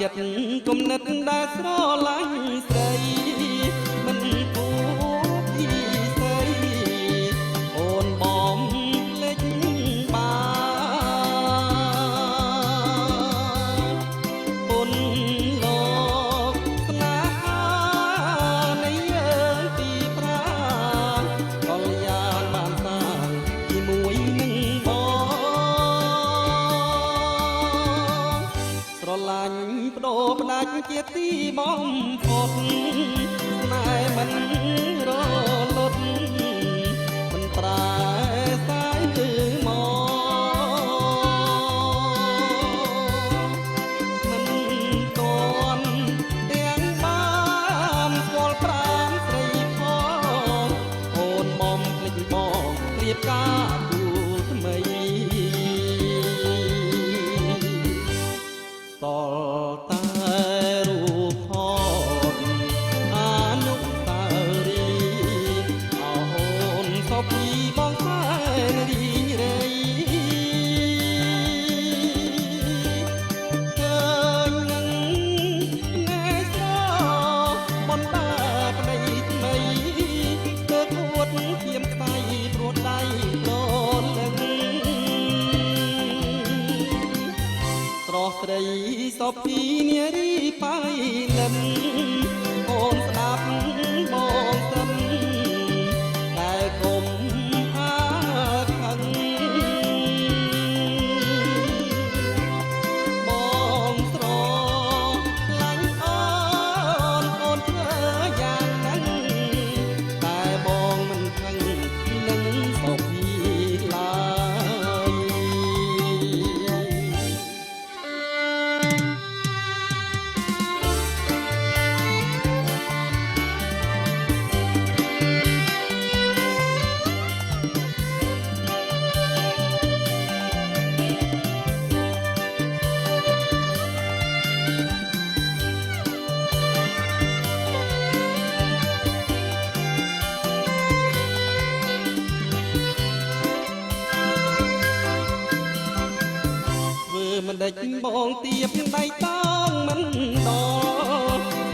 ចិត្តគំនិតដែលស្រឡាញ់ស្រីមិនគួរពីស្រីអូនបំលេចបានពុនលោកស្នេហានៃយើងទីប្រាកលយ៉ាងបានសាងជាមួយនឹងបងស្រឡាញ់បដូរផ្ដាច់ជាទីបំផុតស្នេហ៍មិនរលត់មិនប្រែសាយគឺមកមិនទាន់ទាំងបានស្គាល់ប្រាណស្រីផងអូនបំភ្លេចបងព្រៀបការគូថ្មីតតែរូបថតអនុស្សាវរីយ៍អូនសុខពីបងសែនរីងរៃឃើញនឹងថ្ងៃស្របណ្ដាប្តីថ្មីទើបអួតធៀមខ្សែព្រួតដៃប្រលឹងស្រស់ស្រីសុភីនារីបៃលិនអូនស្ដាប់បងសិនតែកុំអាខឹងបងស្រឡាញ់អូនធ្វើយ៉ាងហ្នឹងតែបងមិនខឹងនឹងសុភីឡើយធ្វើមិនដេចបងទៀបដៃតងមិនដល់